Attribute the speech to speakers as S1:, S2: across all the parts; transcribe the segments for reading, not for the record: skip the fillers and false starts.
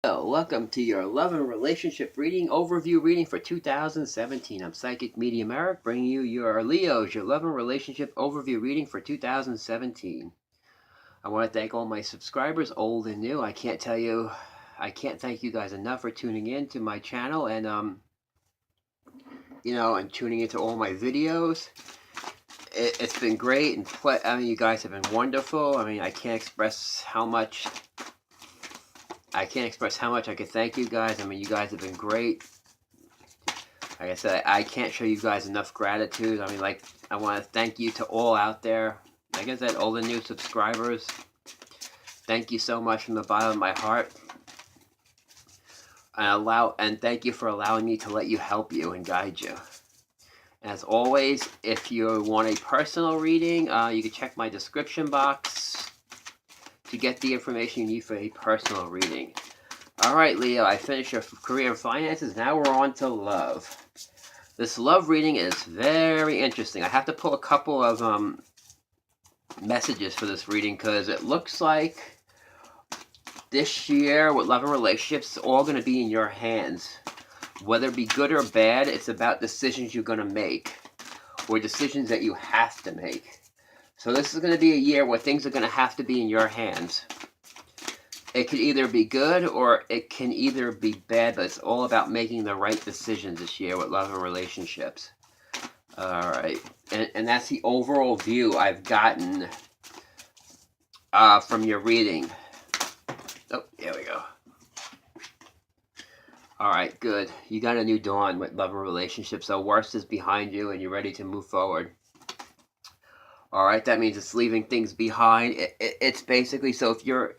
S1: Welcome to your love and relationship reading overview reading for 2017. I'm Psychic Medium Eric, bringing you your Leos, your love and relationship overview reading for 2017. I want to thank all my subscribers, old and new. I can't thank you guys enough for tuning in to my channel and and tuning into all my videos. It's been great, and you guys have been wonderful. I can't express how much I can thank you guys. You guys have been great. Like I said, I can't show you guys enough gratitude. I want to thank you to all out there. Like I said, all the new subscribers. Thank you so much from the bottom of my heart. And thank you for allowing me to let you help you and guide you. As always, if you want a personal reading, you can check my description box to get the information you need for a personal reading. Alright, Leo, I finished your career and finances. Now we're on to love. This love reading is very interesting. I have to pull a couple of messages for this reading because it looks like this year with love and relationships, it's all going to be in your hands. Whether it be good or bad, it's about decisions you're going to make or decisions that you have to make. So this is going to be a year where things are going to have to be in your hands. It could either be good or it can either be bad, but it's all about making the right decisions this year with love and relationships. Alright, and that's the overall view I've gotten from your reading. Oh, here we go. Alright, good. You got a new dawn with love and relationships, so worst is behind you and you're ready to move forward. Alright, that means it's leaving things behind. It's basically, so if you're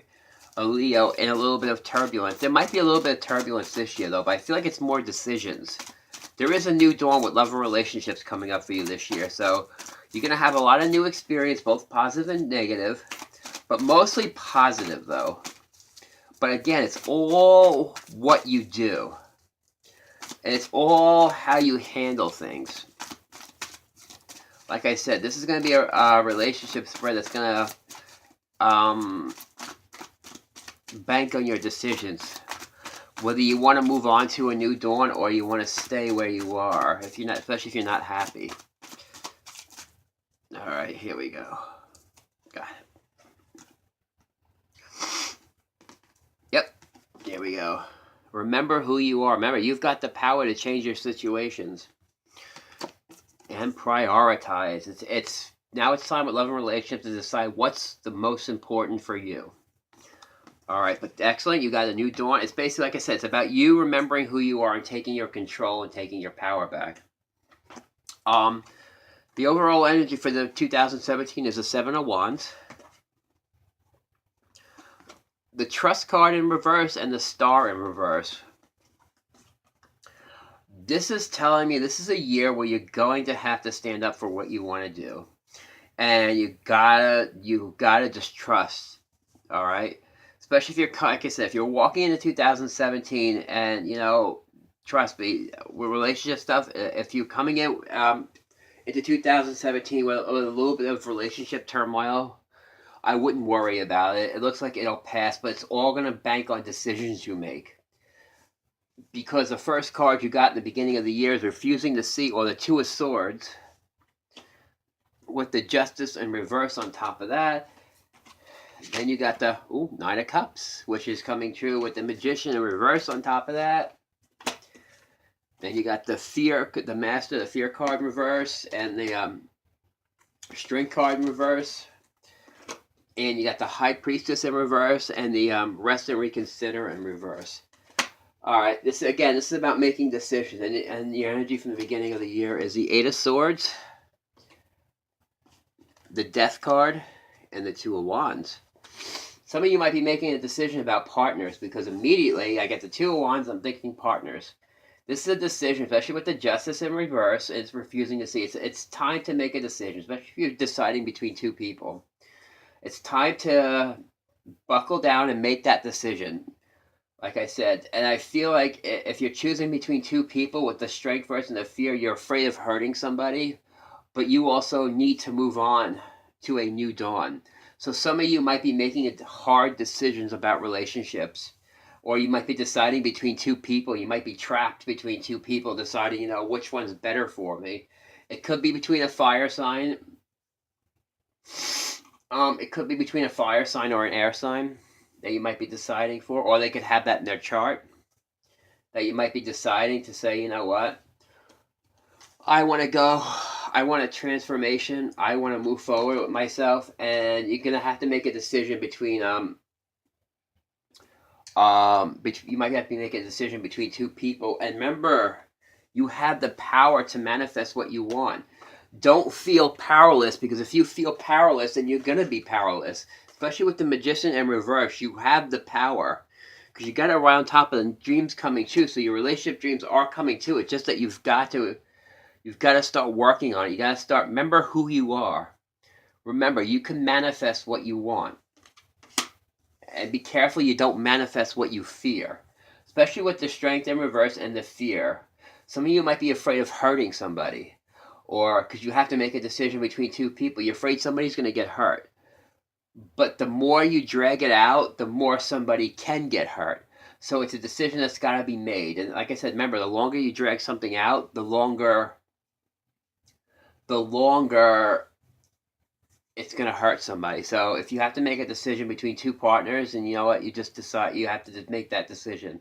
S1: a Leo in a little bit of turbulence, there might be a little bit of turbulence this year though, but I feel like it's more decisions. There is a new dawn with love and relationships coming up for you this year, so you're going to have a lot of new experience, both positive and negative, but mostly positive though. But again, it's all what you do. And it's all how you handle things. Like I said, this is going to be a relationship spread that's going to bank on your decisions. Whether you want to move on to a new dawn or you want to stay where you are, especially if you're not happy. All right, here we go. Got it. Yep, there we go. Remember who you are. Remember, you've got the power to change your situations and prioritize. Now it's time with love and relationships to decide what's the most important for you. All right, but excellent. You got a new dawn. It's basically, like I said, it's about you remembering who you are and taking your control and taking your power back. The overall energy for the 2017 is the Seven of Wands, the Trust card in reverse, and the Star in reverse. This is telling me this is a year where you're going to have to stand up for what you want to do, and you gotta just trust. All right. Especially if you're, like I said, if you're walking into 2017 and, trust me, with relationship stuff, if you're coming into 2017 with a little bit of relationship turmoil, I wouldn't worry about it. It looks like it'll pass, but it's all going to bank on decisions you make. Because the first card you got in the beginning of the year is refusing to see, or the Two of Swords, with the Justice in reverse on top of that. Then you got the Nine of Cups, which is coming true with the Magician in reverse on top of that. Then you got the Fear, the Master, the Fear card in reverse, and the Strength card in reverse. And you got the High Priestess in reverse, and the Rest and Reconsider in reverse. Alright, this is about making decisions. And the energy from the beginning of the year is the Eight of Swords, the Death card, and the Two of Wands. Some of you might be making a decision about partners, because immediately I get the Two of Wands, I'm thinking partners. This is a decision, especially with the Justice in reverse. It's refusing to see. It's time to make a decision, especially if you're deciding between two people. It's time to buckle down and make that decision. Like I said, and I feel like if you're choosing between two people with the Strength versus the Fear, you're afraid of hurting somebody, but you also need to move on to a new dawn. So some of you might be making hard decisions about relationships. Or you might be deciding between two people. You might be trapped between two people, deciding, which one's better for me. It could be between a fire sign. It could be between a fire sign or an air sign that you might be deciding for, or they could have that in their chart that you might be deciding to say, you know what, I want to go, I want a transformation, I want to move forward with myself, and you're gonna have to make a decision between you might have to make a decision between two people. And remember, you have the power to manifest what you want. Don't feel powerless, because if you feel powerless, then you're gonna be powerless. Especially with the Magician in reverse, you have the power because you got to ride on top of the dreams coming true. So your relationship dreams are coming true. It's just that you've got to start working on it. You got to start. Remember who you are. Remember, you can manifest what you want. And be careful you don't manifest what you fear, especially with the Strength in reverse and the fear. Some of you might be afraid of hurting somebody, or because you have to make a decision between two people. You're afraid somebody's going to get hurt. But the more you drag it out, the more somebody can get hurt. So it's a decision that's got to be made. And like I said, remember, the longer you drag something out, the longer it's going to hurt somebody. So if you have to make a decision between two partners, and you know what, you just decide, you have to just make that decision.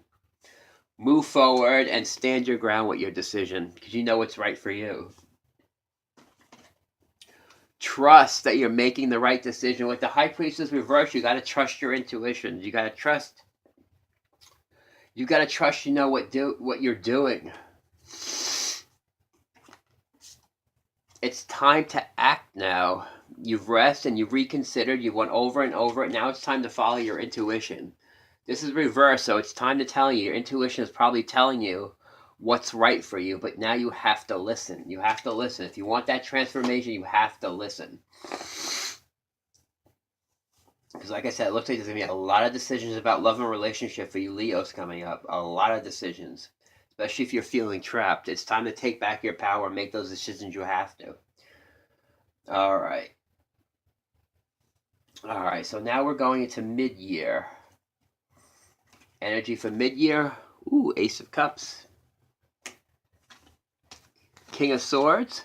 S1: Move forward and stand your ground with your decision, because you know what's right for you. Trust that you're making the right decision. With the High Priestess reverse, you got to trust your intuition. You got to trust. You got to trust. You know what you're doing. It's time to act now. You've rested and you've reconsidered. You've went over and over it. Now it's time to follow your intuition. This is reverse, so it's time to tell you. Your intuition is probably telling you what's right for you, but now you have to listen. You have to listen. If you want that transformation, you have to listen. Because like I said, it looks like there's going to be a lot of decisions about love and relationship for you Leos coming up. A lot of decisions. Especially if you're feeling trapped. It's time to take back your power and make those decisions. You have to. Alright. Alright, so now we're going into mid-year. Energy for mid-year. Ooh, Ace of Cups. King of Swords.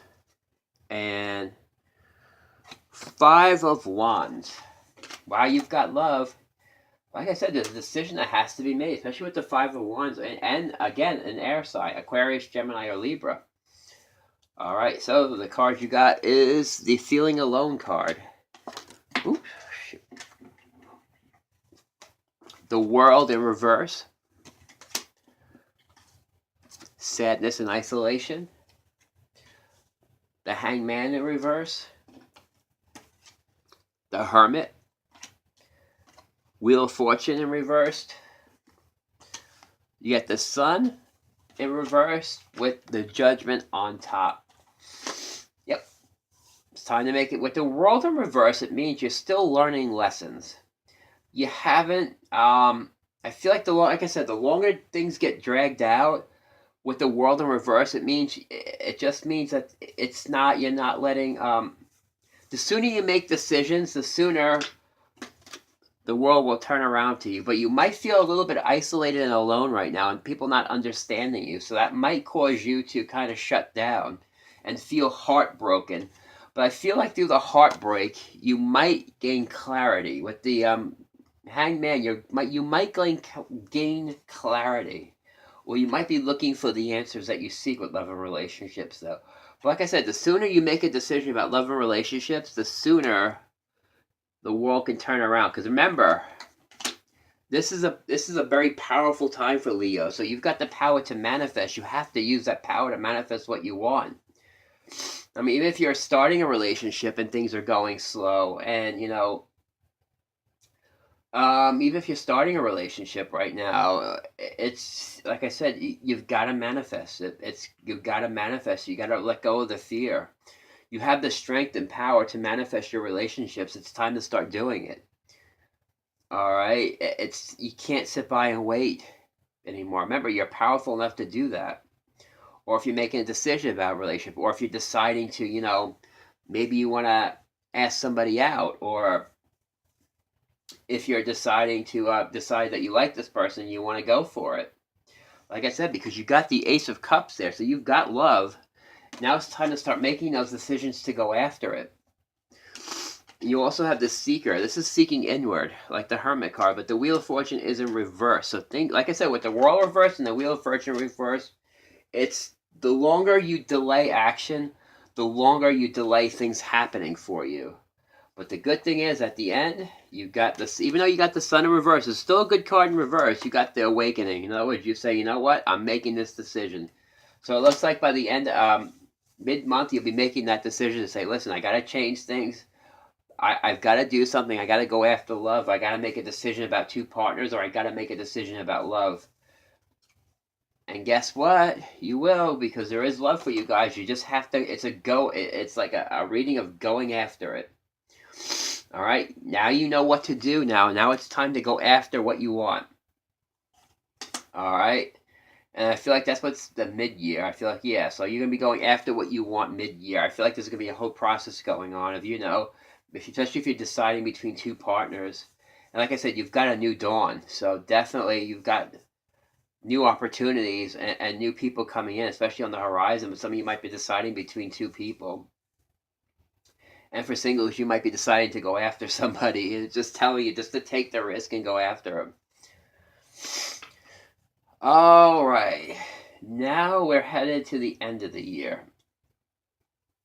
S1: And Five of Wands. Wow, you've got love. Like I said, there's a decision that has to be made, especially with the Five of Wands. And again, an air sign, Aquarius, Gemini, or Libra. Alright, so the card you got is the Feeling Alone card. Oops. The World in reverse. Sadness and isolation. The Hangman in reverse. The Hermit. Wheel of Fortune in reversed. You get the Sun in reverse with the Judgment on top. Yep. It's time to make it. With the World in reverse, it means you're still learning lessons. You haven't, I feel like like I said, the longer things get dragged out with the World in reverse, it just means that you're not letting, the sooner you make decisions, the sooner the world will turn around to you. But you might feel a little bit isolated and alone right now, and people not understanding you. So that might cause you to kind of shut down and feel heartbroken. But I feel like through the heartbreak, you might gain clarity. With the Hangman, you might gain clarity. Or you might be looking for the answers that you seek with love and relationships, though. But like I said, the sooner you make a decision about love and relationships, the sooner the world can turn around. Because remember, this is a very powerful time for Leo. So you've got the power to manifest. You have to use that power to manifest what you want. I mean, even if you're starting a relationship and things are going slow, and even if you're starting a relationship right now, it's like I said, you've got to manifest it. You've got to manifest. You got to let go of the fear. You have the strength and power to manifest your relationships. It's time to start doing it. All right, you can't sit by and wait anymore. Remember, you're powerful enough to do that. Or if you're making a decision about a relationship, or if you're deciding to, maybe you want to ask somebody out, or if you're deciding to decide that you like this person, you want to go for it. Like I said, because you got the Ace of Cups there, so you've got love. Now it's time to start making those decisions to go after it. You also have the Seeker. This is seeking inward, like the Hermit card, but the Wheel of Fortune is in reverse. So think, like I said, with the World reverse and the Wheel of Fortune reverse, it's the longer you delay action, the longer you delay things happening for you. But the good thing is, at the end, you got this. Even though you got the Sun in reverse, it's still a good card in reverse. You got the Awakening. In other words, you say, you know what, I'm making this decision. So it looks like by the end, mid-month, you'll be making that decision to say, listen, I got to change things. I've got to do something. I got to go after love. I got to make a decision about two partners, or I got to make a decision about love. And guess what? You will, because there is love for you guys. You just have to. It's a go. It's like a reading of going after it. All right. Now you know what to do. Now it's time to go after what you want. All right. And I feel like that's what's the mid-year. I feel like, yeah, so you're going to be going after what you want mid-year. I feel like there's going to be a whole process going on of, especially if you're deciding between two partners. And like I said, you've got a new dawn. So definitely you've got new opportunities and new people coming in, especially on the horizon. But some of you might be deciding between two people. And for singles, you might be deciding to go after somebody. And just telling you just to take the risk and go after them. All right. Now we're headed to the end of the year.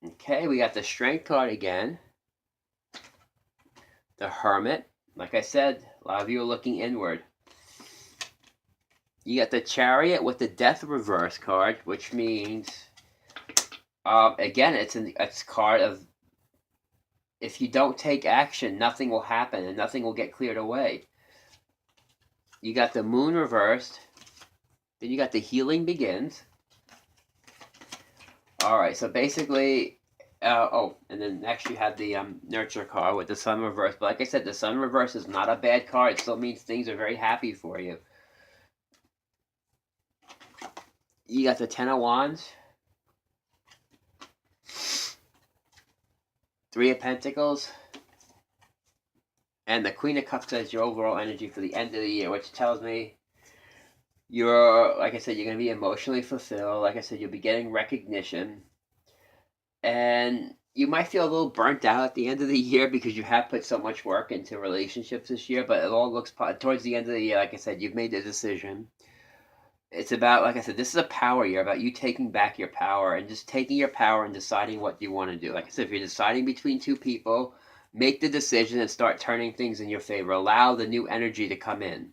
S1: Okay, we got the Strength card again. The Hermit. Like I said, a lot of you are looking inward. You got the Chariot with the Death reverse card, which means, again, it's a card of, if you don't take action, nothing will happen and nothing will get cleared away. You got the Moon reversed. Then you got the Healing Begins. All right, so basically, and then next you have the Nurture card with the Sun reverse. But like I said, the Sun reverse is not a bad card. It still means things are very happy for you. You got the Ten of Wands. Three of Pentacles. And the Queen of Cups as your overall energy for the end of the year, which tells me you're, like I said, you're going to be emotionally fulfilled. Like I said, you'll be getting recognition. And you might feel a little burnt out at the end of the year because you have put so much work into relationships this year, but it all looks towards the end of the year. Like I said, you've made the decision. It's about, like I said, this is a power year, about you taking back your power and just taking your power and deciding what you want to do. Like I said, if you're deciding between two people, make the decision and start turning things in your favor. Allow the new energy to come in.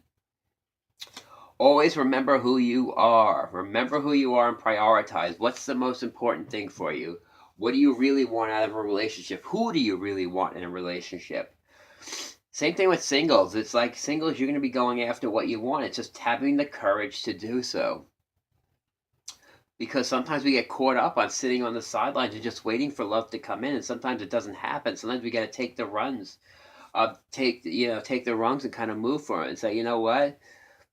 S1: Always remember who you are. Remember who you are and prioritize. What's the most important thing for you? What do you really want out of a relationship? Who do you really want in a relationship? Same thing with singles. It's like singles, you're going to be going after what you want. It's just having the courage to do so. Because sometimes we get caught up on sitting on the sidelines and just waiting for love to come in, and sometimes it doesn't happen. Sometimes we got to take the runs, take the rungs and kind of move for it and say, you know what?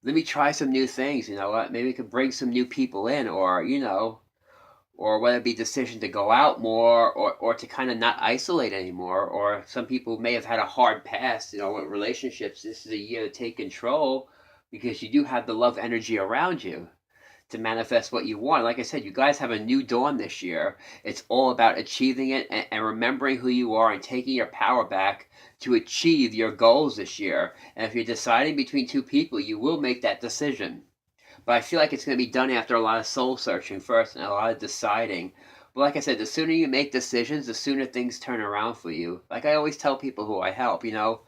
S1: Let me try some new things. You know what? Maybe we could bring some new people in, or or whether it be decision to go out more, or to kind of not isolate anymore. Or some people may have had a hard past, with relationships. This is a year to take control because you do have the love energy around you to manifest what you want. Like I said, you guys have a new dawn this year. It's all about achieving it and remembering who you are and taking your power back to achieve your goals this year. And if you're deciding between two people, you will make that decision. But I feel like it's going to be done after a lot of soul searching first and a lot of deciding. But like I said, the sooner you make decisions, the sooner things turn around for you. Like I always tell people who I help, the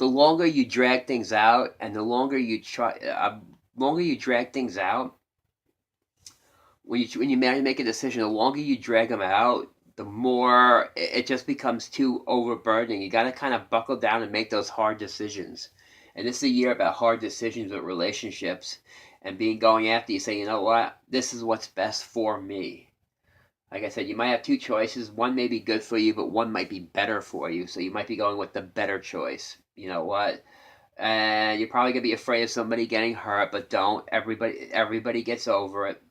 S1: longer you drag things out and the longer you drag things out, when you make a decision, the longer you drag them out, the more it just becomes too overburdening. You got to kind of buckle down and make those hard decisions. And this is a year about hard decisions with relationships and going after. You say, you know what, this is what's best for me. Like I said, you might have two choices. One may be good for you, but one might be better for you. So you might be going with the better choice. You know what? And you're probably gonna be afraid of somebody getting hurt, but don't. Everybody gets over it.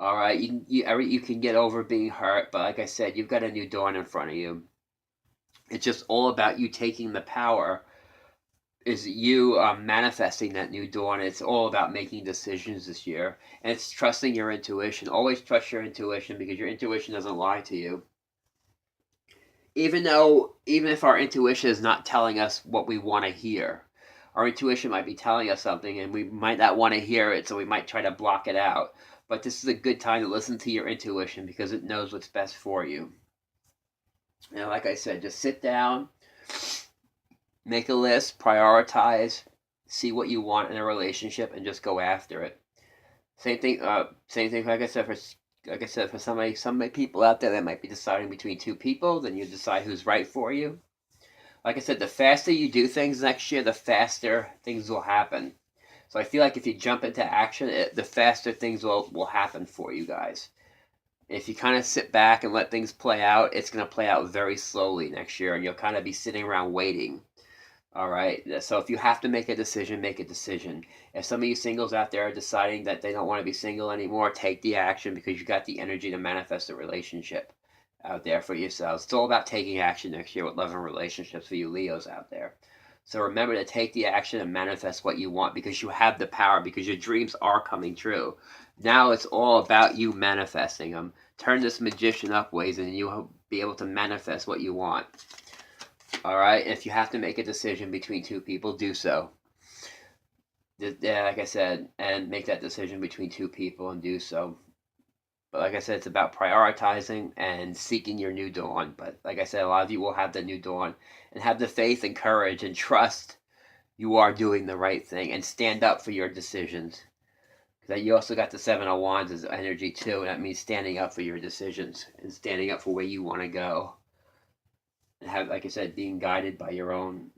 S1: All right, you can get over being hurt, but like I said, you've got a new dawn in front of you. It's just all about you taking the power is you manifesting that new dawn. It's all about making decisions this year, and it's trusting your intuition. Always trust your intuition, because your intuition doesn't lie to you. Even if our intuition is not telling us what we want to hear, our intuition might be telling us something, and we might not want to hear it, so we might try to block it out. But this is a good time to listen to your intuition, because it knows what's best for you. And like I said, just sit down, make a list, prioritize, see what you want in a relationship, and just go after it. Same thing. Same thing. For some people out there that might be deciding between two people, then you decide who's right for you. Like I said, the faster you do things next year, the faster things will happen. So I feel like if you jump into action, the faster things will happen for you guys. If you kind of sit back and let things play out, it's going to play out very slowly next year, and you'll kind of be sitting around waiting. All right. So if you have to make a decision, make a decision. If some of you singles out there are deciding that they don't want to be single anymore, take the action, because you got the energy to manifest a relationship out there for yourselves. It's all about taking action next year with love and relationships for you Leos out there. So remember to take the action and manifest what you want, because you have the power, because your dreams are coming true. Now it's all about you manifesting them. Turn this magician up ways, and you'll be able to manifest what you want. All right. If you have to make a decision between two people, do so. Yeah, like I said, and make that decision between two people and do so. But like I said, it's about prioritizing and seeking your new dawn. But like I said, a lot of you will have the new dawn, and have the faith and courage and trust you are doing the right thing, and stand up for your decisions. Because you also got the Seven of Wands as energy too, and that means standing up for your decisions and standing up for where you want to go. And have, like I said, being guided by your own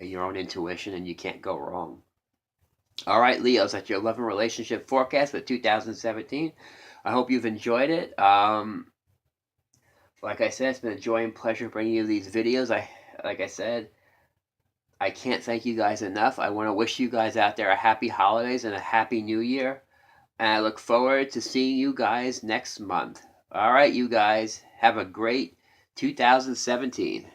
S1: intuition, and you can't go wrong. All right, Leos, that's your love and relationship forecast for 2017. I hope you've enjoyed it. Like I said, it's been a joy and pleasure bringing you these videos. Like I said, I can't thank you guys enough. I want to wish you guys out there a happy holidays and a happy new year. And I look forward to seeing you guys next month. All right, you guys, have a great 2017.